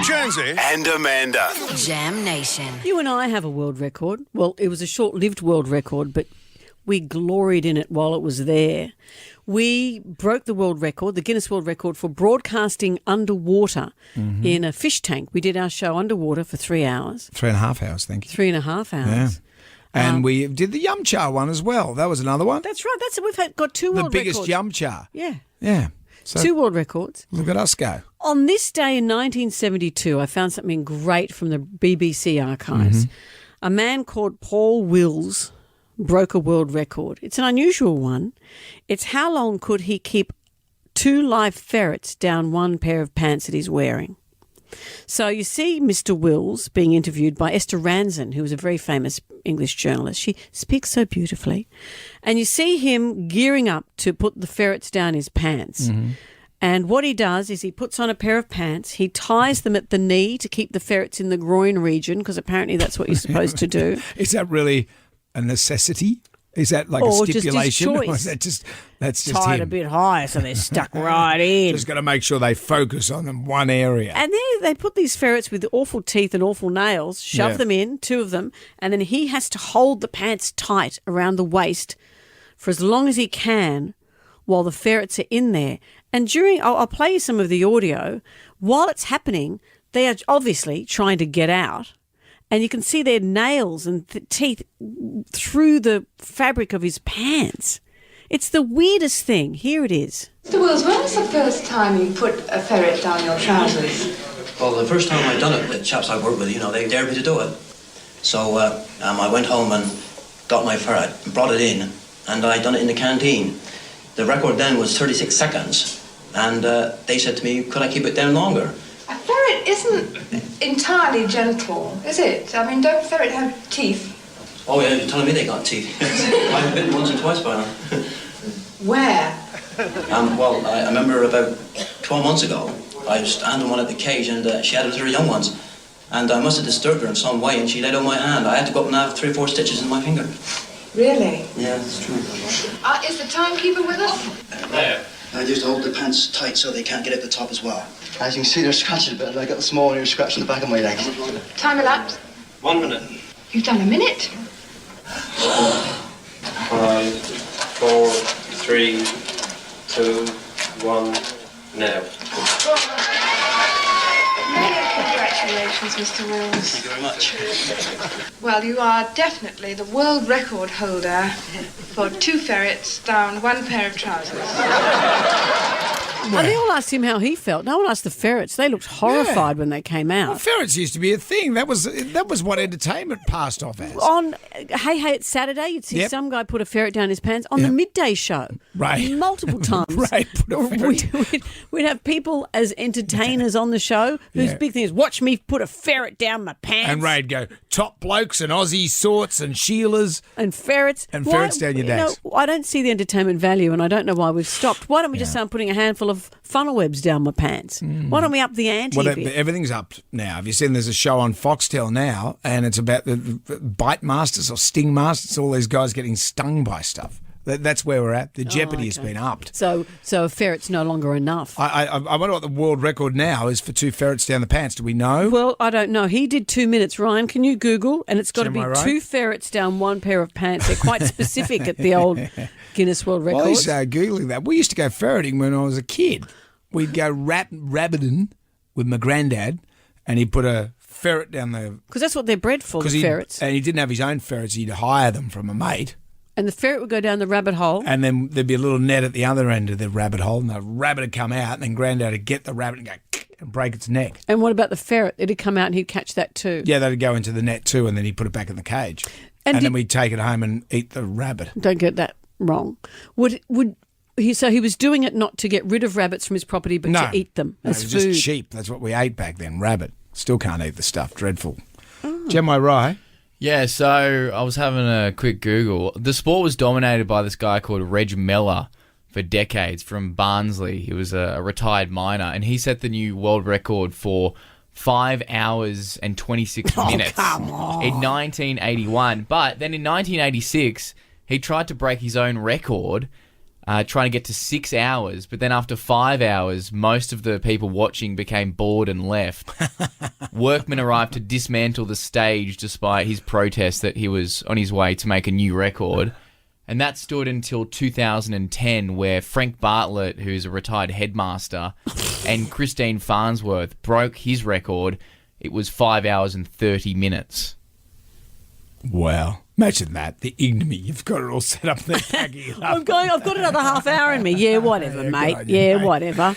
Jonesy and Amanda. Jam Nation. You and I have a world record. Well, it was a short-lived world record, but we gloried in it while it was there. We broke the world record, the Guinness World Record, for broadcasting underwater in a fish tank. We did our show underwater for 3 hours. 3.5 hours, thank you. 3.5 hours. Yeah. And we did the yum cha one as well. That was another one. That's right. Got two world records. The biggest yum cha. Yeah. Yeah. So 2 world records. look at us go. On this day in 1972, I found something great from the BBC archives. A man called Paul Wills broke a world record. It's an unusual one. It's how long could he keep 2 live ferrets down one pair of pants that he's wearing. So you see Mr. Wills being interviewed by Esther Ranson, who was a very famous English journalist. She speaks so beautifully. And you see him gearing up to put the ferrets down his pants. And what he does is he puts on a pair of pants, he ties them at the knee to keep the ferrets in the groin region, because apparently that's what you're supposed to do. Is that really a necessity? Is that like a stipulation? Just his choice. Or is that that's just Tied him? a bit higher so they're stuck right in. Just got to make sure they focus on them one area. And then they put these ferrets with awful teeth and awful nails, shove them in, 2 of them, and then he has to hold the pants tight around the waist for as long as he can while the ferrets are in there. And I'll play you some of the audio. While it's happening, they are obviously trying to get out. And you can see their nails and teeth through the fabric of his pants. It's the weirdest thing. Here it is. Mr. Wills, when was the first time you put a ferret down your trousers? Well, the first time I done it, the chaps I worked with, they dared me to do it. So I went home and got my ferret and brought it in, and I done it in the canteen. The record then was 36 seconds, and they said to me, could I keep it down longer? A ferret isn't entirely gentle, is it? I mean, don't ferret have teeth? Oh yeah, you're telling me they got teeth. I've bitten once or twice by now. Where? Well, I remember about 12 months ago, I was handling one at the cage, and she had her 3 young ones. And I must have disturbed her in some way, and she laid on my hand. I had to go up and have 3 or 4 stitches in my finger. Really? Yeah, that's true. Is the timekeeper with us? Yeah. I just hold the pants tight so they can't get at the top as well. As you can see, they're scratching a bit, and I got the small ear scratch on the back of my leg. Time elapsed. 1 minute. You've done a minute. 5, 4, 3, 2, 1, now. Many congratulations, Mr. Wills. Thank you very much. Well, you are definitely the world record holder for 2 ferrets down 1 pair of trousers. And they all asked him how he felt. No one asked the ferrets. They looked horrified when they came out. Well, ferrets used to be a thing. That was what entertainment passed off as. On Hey It's Saturday, you'd see some guy put a ferret down his pants on the midday show. Right. Multiple times. Right. Put a ferret. We'd have people as entertainers on the show whose big thing is, watch me put a ferret down my pants. And Ray'd go, top blokes and Aussie sorts and Sheilas. And ferrets. And ferrets down your days. I don't see the entertainment value, and I don't know why we've stopped. Why don't we just start putting a handful of funnel webs down my pants? Why don't we up the ante a bit? Everything's up now. Have you seen there's a show on Foxtel now, and it's about the bite masters or sting masters, all these guys getting stung by stuff. That's where we're at. The jeopardy has been upped. So a ferret's no longer enough. I wonder what the world record now is for 2 ferrets down the pants. Do we know? Well, I don't know. He did 2 minutes. Ryan, can you Google? And it's got to be Am I right? 2 ferrets down 1 pair of pants. They're quite specific at the old Guinness World Records. Well, he's Googling that. We used to go ferreting when I was a kid. We'd go rabbiting with my granddad, and he'd put a ferret down the... Because that's what they're bred for, the ferrets. And he didn't have his own ferrets. He'd hire them from a mate. And the ferret would go down the rabbit hole. And then there'd be a little net at the other end of the rabbit hole, and the rabbit would come out, and then Granddad would get the rabbit and go and break its neck. And what about the ferret? It'd come out and he'd catch that too. Yeah, that'd go into the net too, and then he'd put it back in the cage. And then we'd take it home and eat the rabbit. Don't get that wrong. So he was doing it not to get rid of rabbits from his property, but to eat them as it was food. Just cheap. That's what we ate back then, rabbit. Still can't eat the stuff. Dreadful. Am I right? Yeah, so I was having a quick Google. The sport was dominated by this guy called Reg Mellor for decades from Barnsley. He was a retired miner, and he set the new world record for 5 hours and 26 minutes in 1981. But then in 1986, he tried to break his own record, trying to get to 6 hours. But then after 5 hours, most of the people watching became bored and left. Workmen arrived to dismantle the stage despite his protest that he was on his way to make a new record. And that stood until 2010, where Frank Bartlett, who's a retired headmaster, and Christine Farnsworth broke his record. It was 5 hours and 30 minutes. Wow. Imagine that. The ignominy. You've got it all set up there. Packing it up. I've got another half hour in me. Yeah, whatever, Yeah, mate. good on you, Yeah, mate. whatever.